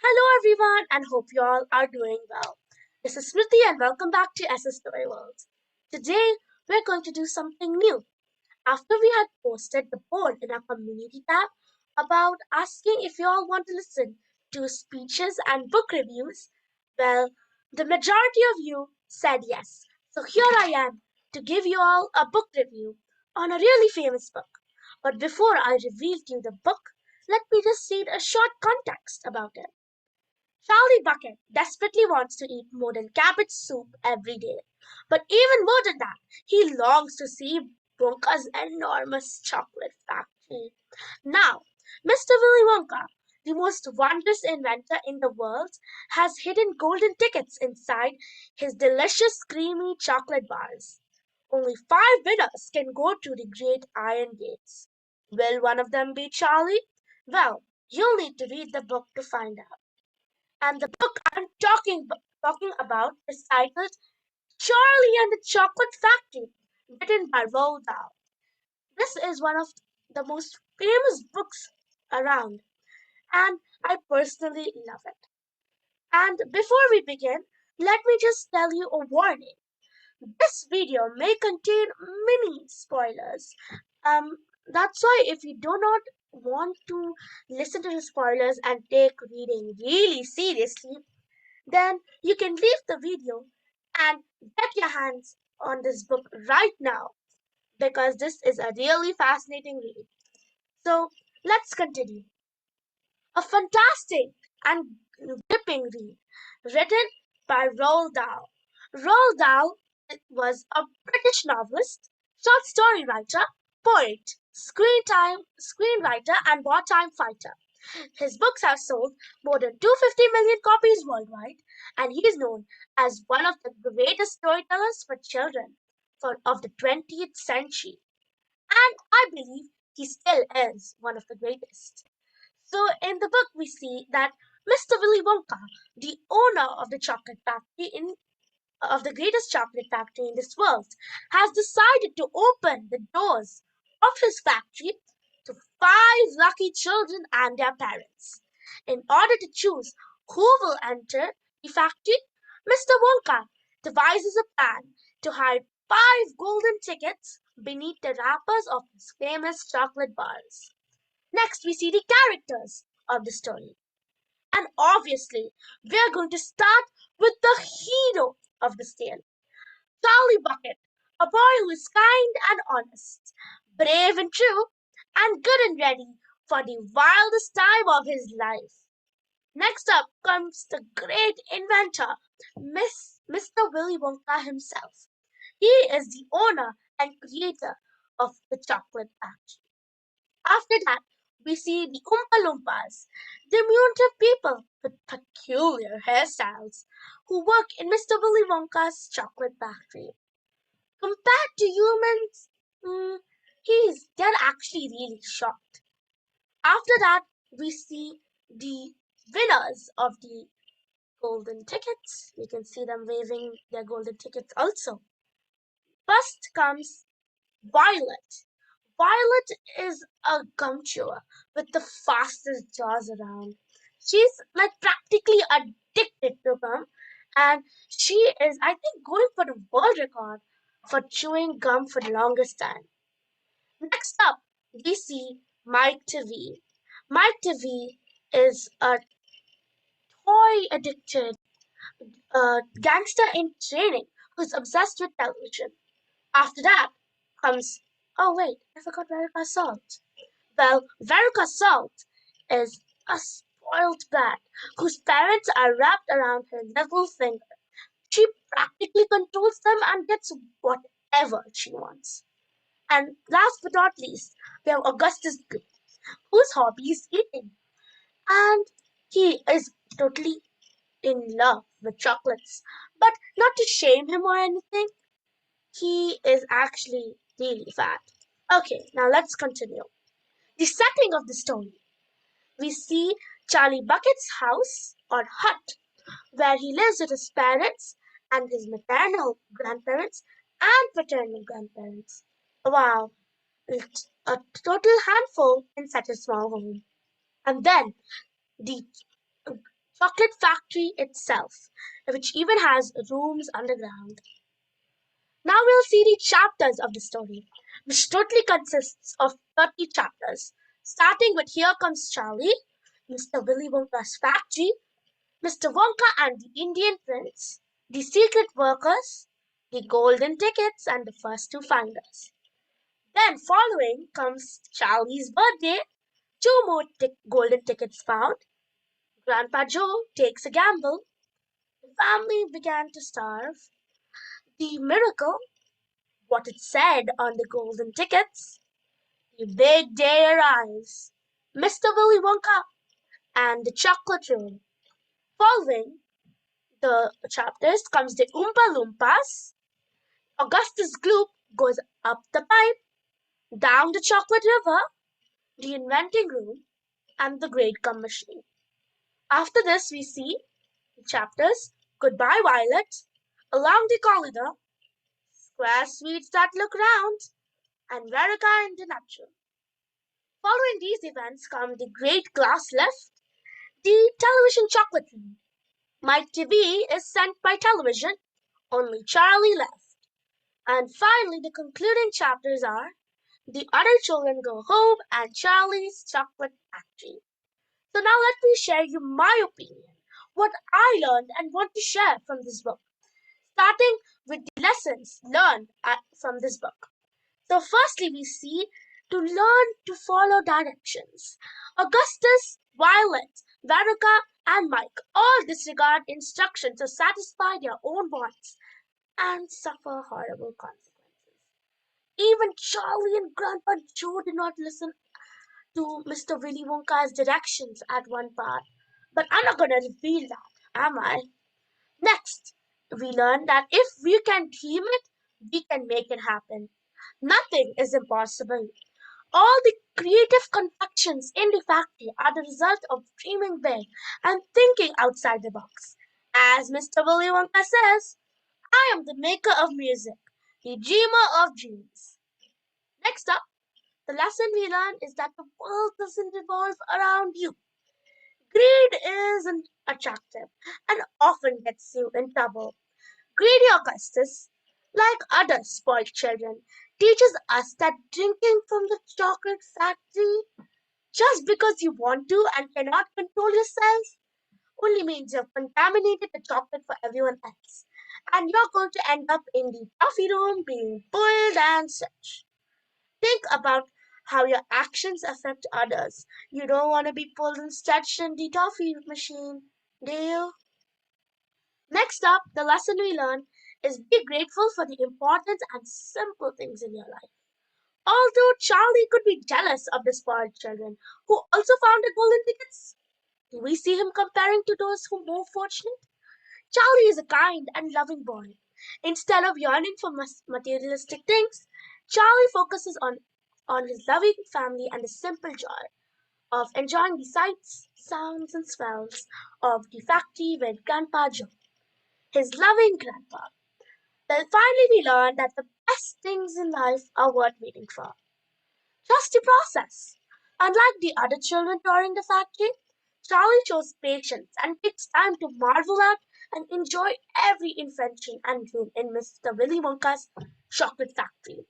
Hello everyone and hope you all are doing well. This is Smritee and welcome back to SS Storyworld. Today we're going to do something new. After we had posted the poll in our community tab about asking if you all want to listen to speeches and book reviews, well, the majority of you said yes. So here I am to give you all a book review on a really famous book. But before I reveal to you the book, let me just read a short context about it. Charlie Bucket desperately wants to eat more than cabbage soup every day. But even more than that, he longs to see Wonka's enormous chocolate factory. Now, Mr. Willy Wonka, the most wondrous inventor in the world, has hidden golden tickets inside his delicious creamy chocolate bars. Only 5 winners can go through the great iron gates. Will one of them be Charlie? Well, you'll need to read the book to find out. And the book I'm talking about is titled Charlie and the Chocolate Factory, written by Roald Dahl. This is one of the most famous books around, and I personally love it. And before we begin, let me just tell you a warning. This video may contain many spoilers. That's why if you do not want to listen to the spoilers and take reading really seriously, then you can leave the video and get your hands on this book right now because this is a really fascinating read. So let's continue. A fantastic and gripping read written by Roald Dahl. Roald Dahl was a British novelist, short story writer, poet, screenwriter, and wartime fighter. His books have sold more than 250 million copies worldwide, and he is known as one of the greatest storytellers for children of the 20th century. And I believe he still is one of the greatest. So, in the book, we see that Mr. Willy Wonka, the owner of the chocolate factory of the greatest chocolate factory in this world, has decided to open the doors of his factory to 5 lucky children and their parents. In order to choose who will enter the factory, Mr. Wonka devises a plan to hide 5 golden tickets beneath the wrappers of his famous chocolate bars. Next, we see the characters of the story. And obviously, we are going to start with the hero of the tale, Charlie Bucket, a boy who is kind and honest, brave and true, and good and ready for the wildest time of his life. Next up comes the great inventor, Mr. Willy Wonka himself. He is the owner and creator of the chocolate factory. After that, we see the Oompa Loompas, diminutive people with peculiar hairstyles who work in Mr. Willy Wonka's chocolate factory. Compared to humans, they're actually really short. After that, we see the winners of the golden tickets. We can see them waving their golden tickets also. First comes Violet. Violet is a gum chewer with the fastest jaws around. She's like practically addicted to gum, and she is, I think, going for the world record for chewing gum for the longest time. Next up, we see Mike TV. Mike TV is a toy addicted gangster in training who's obsessed with television. After that comes, oh wait, I forgot Veruca Salt. Well, Veruca Salt is a spoiled brat whose parents are wrapped around her little finger. She practically controls them and gets whatever she wants. And last but not least, we have Augustus Gloop, whose hobby is eating. And he is totally in love with chocolates. But not to shame him or anything, he is actually really fat. Okay, now let's continue. The setting of the story. We see Charlie Bucket's house or hut, where he lives with his parents and his maternal grandparents and paternal grandparents. Wow, it's a total handful in such a small home. And then the chocolate factory itself, which even has rooms underground. Now we'll see the chapters of the story, which totally consists of 30 chapters, starting with Here Comes Charlie, Mr. Willy Wonka's factory, Mr. Wonka and the Indian Prince, the secret workers, the golden tickets, and the first to find us. Then, following comes Charlie's birthday, two more golden tickets found, Grandpa Joe takes a gamble, the family began to starve, the miracle, what it said on the golden tickets, the big day arrives, Mr. Willy Wonka, and the chocolate room. Following the chapters comes the Oompa Loompas, Augustus Gloop goes up the pipe, down the chocolate river, the inventing room, and the great gum machine. After this, we see the chapters Goodbye Violet, Along the Corridor, Square Sweets That Look Round, and Verica in the Nutshell. Following these events come the Great Glass Lift, the television chocolate room. Mike TV is sent by television, only Charlie left. And finally, the concluding chapters are The Other Children Go Home and Charlie's Chocolate Factory. So now let me share you my opinion, what I learned and want to share from this book, starting with the lessons learned from this book. So firstly, we see to learn to follow directions. Augustus, Violet, Veruca, and Mike all disregard instructions to satisfy their own wants and suffer horrible consequences. Even Charlie and Grandpa Joe did not listen to Mr. Willy Wonka's directions at one part. But I'm not gonna reveal that, am I? Next, we learn that if we can dream it, we can make it happen. Nothing is impossible. All the creative confections in the factory are the result of dreaming big and thinking outside the box. As Mr. Willy Wonka says, I am the maker of music, the dreamer of dreams. Next up, the lesson we learn is that the world doesn't revolve around you. Greed isn't attractive and often gets you in trouble. Greedy Augustus, like other spoiled children, teaches us that drinking from the chocolate factory just because you want to and cannot control yourself only means you've contaminated the chocolate for everyone else. And you're going to end up in the toffee room being pulled and such. Think about how your actions affect others. You don't want to be pulled and stretched in the toffee machine, do you? Next up, the lesson we learn is be grateful for the important and simple things in your life. Although Charlie could be jealous of the spoiled children who also found the golden tickets, do we see him comparing to those who are more fortunate? Charlie is a kind and loving boy. Instead of yearning for materialistic things, Charlie focuses on his loving family and the simple joy of enjoying the sights, sounds, and smells of the factory with Grandpa Joe, his loving grandpa. Then finally we learn that the best things in life are worth waiting for. Trust the process. Unlike the other children touring the factory, Charlie shows patience and takes time to marvel at and enjoy every invention and room in Mr. Willy Wonka's chocolate factory,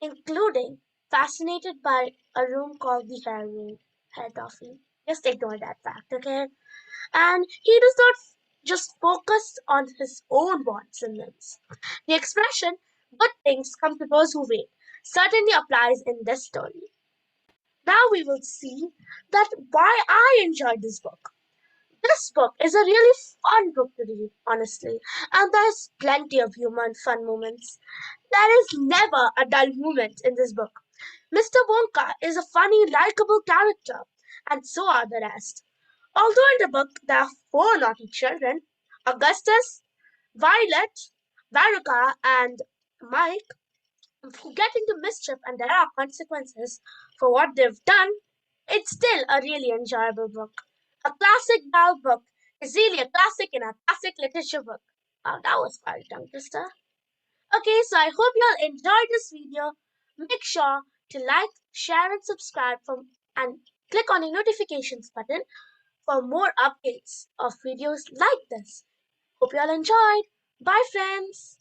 including fascinated by a room called the hair room, hair toffee. Just ignore that fact, okay? And he does not just focus on his own wants and whims. The expression, good things come to those who wait, certainly applies in this story. Now we will see that why I enjoyed this book. This book is a really fun book to read, honestly, and there's plenty of humor and fun moments. There is never a dull moment in this book. Mr. Wonka is a funny, likable character, and so are the rest. Although in the book there are four naughty children, Augustus, Violet, Veruca, and Mike, who get into mischief and there are consequences for what they've done, it's still a really enjoyable book. A classic Dahl book is really a classic in a classic literature book. Oh, that was quite a tongue twister. Okay, so I hope you all enjoyed this video. Make sure to like, share, and subscribe and click on the notifications button for more updates of videos like this. Hope you all enjoyed. Bye, friends.